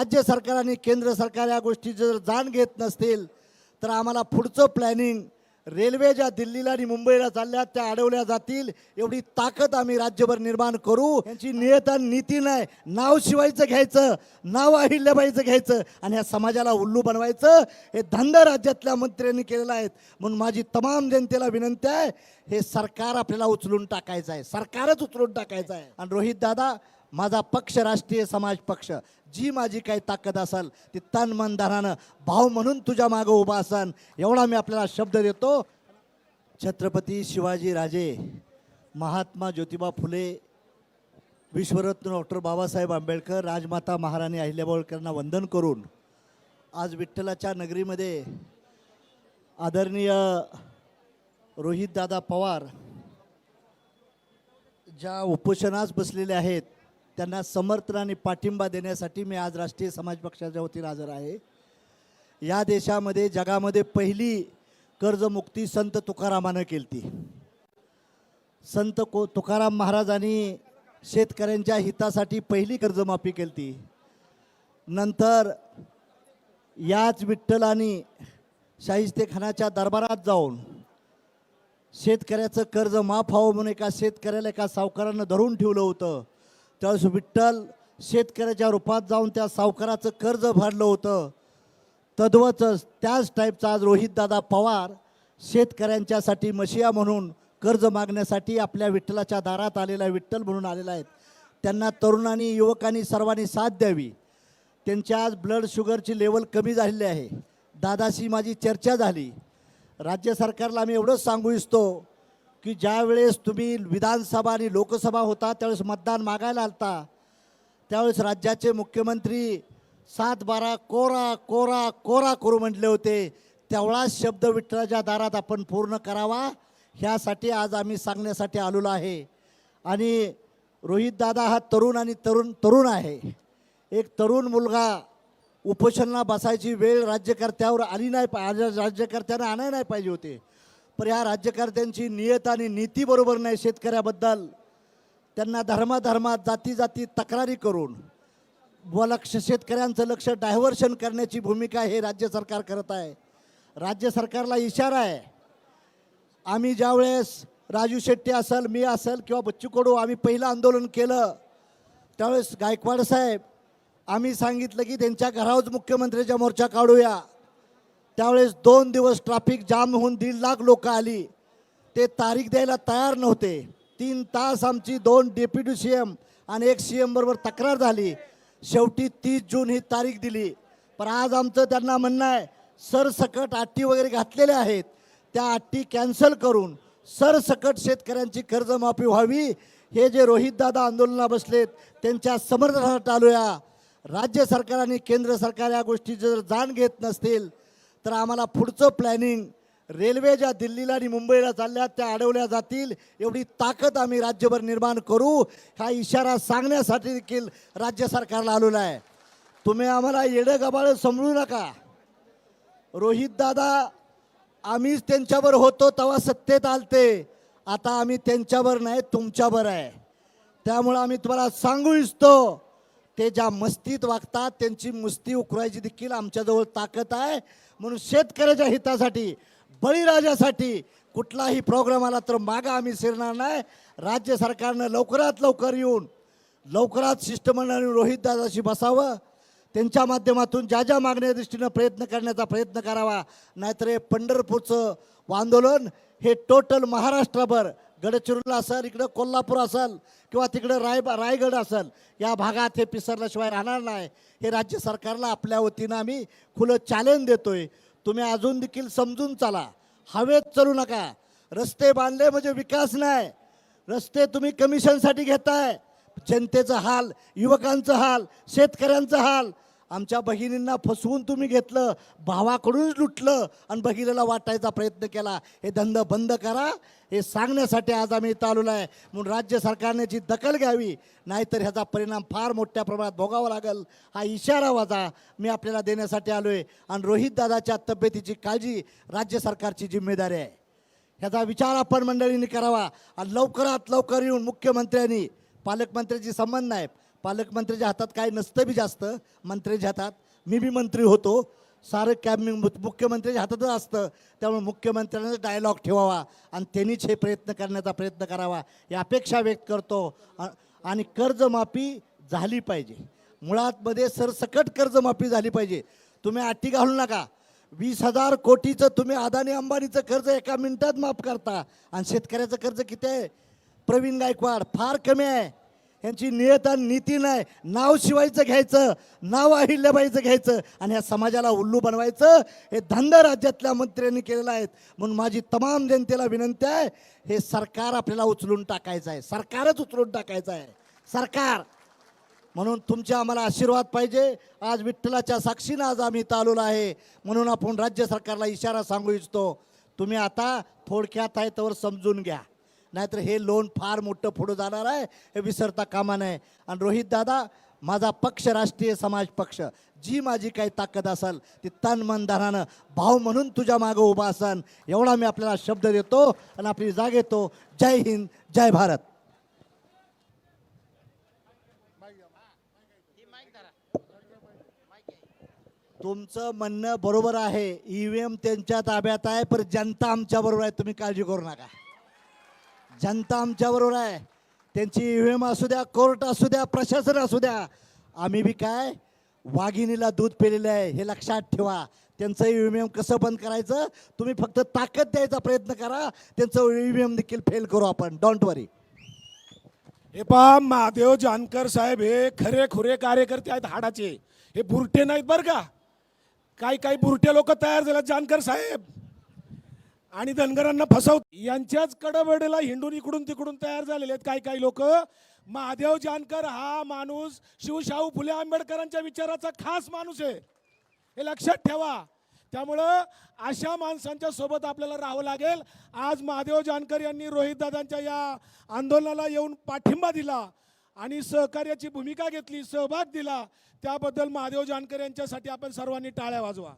राज्य सरकार आणि केंद्र सरकार या गोष्टीची जर जाण घेत नसतील तर आम्हाला पुढचं प्लॅनिंग रेल्वे ज्या दिल्लीला आणि मुंबईला चालल्या त्या अडवल्या जातील एवढी ताकद आम्ही राज्यभर निर्माण करू। यांची नियत आणि नीती नाही, नाव शिवायचं घ्यायचं, नाव अहिल्याबाईचं घ्यायचं आणि या समाजाला उल्लू बनवायचं, हे धंदा राज्यातल्या मंत्र्यांनी केलेला आहे। म्हणून माझी तमाम जनतेला विनंती आहे, हे सरकार आपल्याला उचलून टाकायचं आहे, सरकारच उचलून टाकायचं आहे। आणि रोहित दादा, माझा पक्ष राष्ट्रीय समाज पक्ष, जी माझी काही ताकद असेल ती तन मन धनानं भाव म्हणून तुझ्या मागे उभा असन एवढा मी आपल्याला शब्द देतो। छत्रपती शिवाजी राजे, महात्मा ज्योतिबा फुले, विश्वरत्न डॉक्टर बाबासाहेब आंबेडकर, राजमाता महाराणी अहिल्याबाई होळकरांना वंदन करून आज विठ्ठलाच्या नगरीमध्ये आदरणीय रोहितदादा पवार ज्या उपोषणास बसलेले आहेत त्यांना समर्थन आणि पाठिंबा देण्यासाठी मी आज राष्ट्रीय समाज पक्षाच्या वतीने हजर आहे। या देशामध्ये जगामध्ये पहिली कर्जमुक्ती संत तुकारामानं केली। संत तुकाराम महाराजांनी शेतकऱ्यांच्या हितासाठी पहिली कर्जमाफी केली। नंतर याच विठ्ठलांनी शाहिस्तेखानाच्या दरबारात जाऊन शेतकऱ्याचं कर्ज माफ व्हावं म्हणून एका शेतकऱ्याला एका सावकारानं धरून ठेवलं होतं। त्यावेळेस विठ्ठल शेतकऱ्याच्या रूपात जाऊन त्या सावकाराचं कर्ज भरलं होतं। तद्वच त्याच टाईपचा आज रोहितदादा पवार शेतकऱ्यांच्यासाठी मशिया म्हणून कर्ज मागण्यासाठी आपल्या विठ्ठलाच्या दारात आलेला विठ्ठल म्हणून आलेला आहेत। त्यांना तरुणांनी, युवकांनी सर्वांनी साथ द्यावी। त्यांच्या आज ब्लड शुगरची लेवल कमी झालेली आहे। दादाशी माझी चर्चा झाली। राज्य सरकारला मी एवढंच सांगू इच्छितो की ज्या वेळेस तुम्ही विधानसभा आणि लोकसभा होता त्यावेळेस मतदान मागायला आलता, त्यावेळेस राज्याचे मुख्यमंत्री 7-12 कोरा कोरा कोरा करू म्हटले होते। तेवढाच शब्द विठ्ठलाच्या दारात आपण पूर्ण करावा, ह्यासाठी आज आम्ही सांगण्यासाठी आलेलो आहे। आणि रोहितदादा हा तरुण आणि तरुण आहे। एक तरुण मुलगा उपोषणाला बसायची वेळ राज्यकर्त्यावर आली नाही, राज्यकर्त्यांना आणायला नाही पाहिजे होते, पण ह्या राज्यकर्त्यांची नियत आणि नीती बरोबर नाही। शेतकऱ्याबद्दल त्यांना धर्मात जाती तक्रारी करून शेतकऱ्यांचं लक्ष डायव्हर्शन करण्याची भूमिका हे राज्य सरकार करत आहे। राज्य सरकारला इशारा आहे, आम्ही ज्यावेळेस राजू शेट्टी असेल, मी असेल किंवा बच्चू कडू आम्ही पहिलं आंदोलन केलं त्यावेळेस गायकवाड साहेब आम्ही सांगितलं की त्यांच्या घरावर मुख्यमंत्र्याचा मोर्चा काढूया। त्यावेळेस 2 दिवस ट्रॅफिक जाम होऊन 1.5 लाख लोक आली। ते तारीख द्यायला तयार नव्हते। 3 तास आमची 2 डेप्युटी CM आणि 1 CM बरोबर तक्रार झाली। शेवटी 30 जून ही तारीख दिली। पण आज आमचं त्यांना म्हणणं आहे, सरसकट अटी वगैरे घातलेल्या आहेत, त्या अटी कॅन्सल करून सरसकट शेतकऱ्यांची कर्जमाफी व्हावी। हे जे रोहितदादा आंदोलनाला बसलेत त्यांच्या समर्थनात आलोया। राज्य सरकार आणि केंद्र सरकार या गोष्टीची जर जाण घेत नसतील तर आम्हाला पुढचं प्लॅनिंग रेल्वे ज्या दिल्लीला आणि मुंबईला चालल्या त्या अडवल्या जातील एवढी ताकद आम्ही राज्यभर निर्माण करू, हा इशारा सांगण्यासाठी देखील राज्य सरकारला आलेला आहे। तुम्ही आम्हाला येडं गबाळ समजू नका। रोहितदादा आम्हीच त्यांच्यावर होतो तेव्हा सत्तेत आलते, आता आम्ही त्यांच्यावर नाही तुमच्यावर आहे। त्यामुळे आम्ही तुम्हाला सांगू इच्छितो, ते ज्या मस्तीत वागतात त्यांची मुस्ती उकरायची देखील आमच्याजवळ ताकद आहे। म्हणून शेतकऱ्याच्या हितासाठी, बळीराजासाठी कुठलाही प्रोग्राम आला तर मागं आम्ही शिरणार नाही। राज्य सरकारनं लवकरात लवकर येऊन लवकरात शिष्टमंडळाने रोहितदादाशी बसावं, त्यांच्या माध्यमातून ज्या ज्या मागण्या दृष्टीनं प्रयत्न करण्याचा प्रयत्न करावा। नाहीतर हे पंढरपूरचं आंदोलन हे टोटल महाराष्ट्रभर, गडचिरोली असेल, इकडं कोल्हापूर असेल किंवा तिकडं रायगड असेल, या भागात हे पिसरल्याशिवाय राहणार नाही। हे राज्य सरकारला आपल्या वतीनं आम्ही खुलं चॅलेंज देतोय। तुम्ही अजून देखील समजून चाला, हवेत चालू नका। रस्ते बांधले म्हणजे विकास नाही, रस्ते तुम्ही कमिशनसाठी घेताय। जनतेचं हाल, युवकांचं हाल, शेतकऱ्यांचं हाल, आमच्या बहिणींना फसवून तुम्ही घेतलं, भावाकडूनच लुटलं आणि बहिणीला वाटायचा प्रयत्न केला। हे धंदा बंद करा, हे सांगण्यासाठी आज आम्ही इथं आलेलो आहे। म्हणून राज्य सरकारने याची दखल घ्यावी, नाहीतर ह्याचा परिणाम फार मोठ्या प्रमाणात भोगावा लागेल, हा इशारा वाजा मी आपल्याला देण्यासाठी आलो आहे। आणि रोहितदादाच्या तब्येतीची काळजी राज्य सरकारची जिम्मेदारी आहे, ह्याचा विचार आपण मंडळींनी करावा। आणि लवकरात लवकर येऊन मुख्यमंत्र्यांनी, पालकमंत्र्यांची संबंध नाही, पालकमंत्र्याच्या हातात काय नसतं बी जास्त, मंत्र्याच्या हातात. मी बी मंत्री होतो, सारं मुख्यमंत्र्याच्या हातातच असतं. त्यामुळे मुख्यमंत्र्यांना डायलॉग ठेवावा आणि त्यांनीच हे प्रयत्न करण्याचा प्रयत्न करावा ही अपेक्षा व्यक्त करतो. आणि कर्जमाफी झाली पाहिजे, मुळात मध्ये सरसकट कर्जमाफी झाली पाहिजे. तुम्ही अटी घालू नका. 20,000 कोटीचं तुम्ही अदानी अंबानीचं कर्ज एका मिनिटात माफ करता आणि शेतकऱ्याचं कर्ज किती आहे? प्रवीण गायकवाड फार कमी आहे. यांची नियत आणि नीती नाही. नाव शिवायचं घ्यायचं, नाव अहिल्याबाईचं घ्यायचं आणि या समाजाला उल्लू बनवायचं. हे धंदा राज्यातल्या मंत्र्यांनी केलेलं आहे. म्हणून माझी तमाम जनतेला विनंती आहे, हे सरकार आपल्याला उचलून टाकायचं आहे, सरकारच उचलून टाकायचं आहे, सरकार. म्हणून तुमचे आम्हाला आशीर्वाद पाहिजे. आज विठ्ठलाच्या साक्षीनं आज आम्ही इथं आलेलो आहे. म्हणून आपण राज्य सरकारला इशारा सांगू इच्छितो, तुम्ही आता थोडक्यात आहे तर समजून घ्या, नाहीतर हे लोन फार मोठं पुढं जाणार आहे, हे विसरता कामा नये. आणि रोहित दादा, माझा पक्ष राष्ट्रीय समाज पक्ष, जी माझी काही ताकद असेल ती तन मन धनानं भाव म्हणून तुझ्या मागं उभा असन, एवढा मी आपल्याला शब्द देतो आणि आपली जाग येतो. जय हिंद, जय भारत. तुमचं म्हणणं बरोबर आहे, EVM त्यांच्या ताब्यात आहे, पण जनता आमच्या बरोबर आहे, तुम्ही काळजी करू नका. जनता आमच्या बरोबर आहे. त्यांची EVM असू द्या, कोर्ट असू द्या, प्रशासन असू द्या, आम्ही बी काय वाघिणीला दूध पेलेलं आहे, हे लक्षात ठेवा. त्यांचं EVM कसं बंद करायचं, तुम्ही फक्त ताकद द्यायचा प्रयत्न करा, त्यांचं EVM देखील फेल करू आपण, डोंट वरी. हे पहा, महादेव जानकर साहेब हे खरे खुरे कार्यकर्ते आहेत हाडाचे, हे बुरटे नाहीत बरं का. काही बुरटे लोक तयार झाले जानकर साहेब आणि धनगरांना फसवत, यांच्याच कडबडेला हिंडून इकडून तिकडून तयार झालेले आहेत काही लोक. महादेव जानकर हा माणूस शिवशाहू फुले आंबेडकरांच्या विचाराचा खास माणूस आहे, हे लक्षात ठेवा. त्यामुळं अशा माणसांच्या सोबत आपल्याला राहावं लागेल. आज महादेव जानकर यांनी रोहितदादांच्या या आंदोलनाला येऊन पाठिंबा दिला आणि सहकार्याची भूमिका घेतली, सहभाग दिला, त्याबद्दल महादेव जानकर यांच्यासाठी आपण सर्वांनी टाळ्या वाजवा.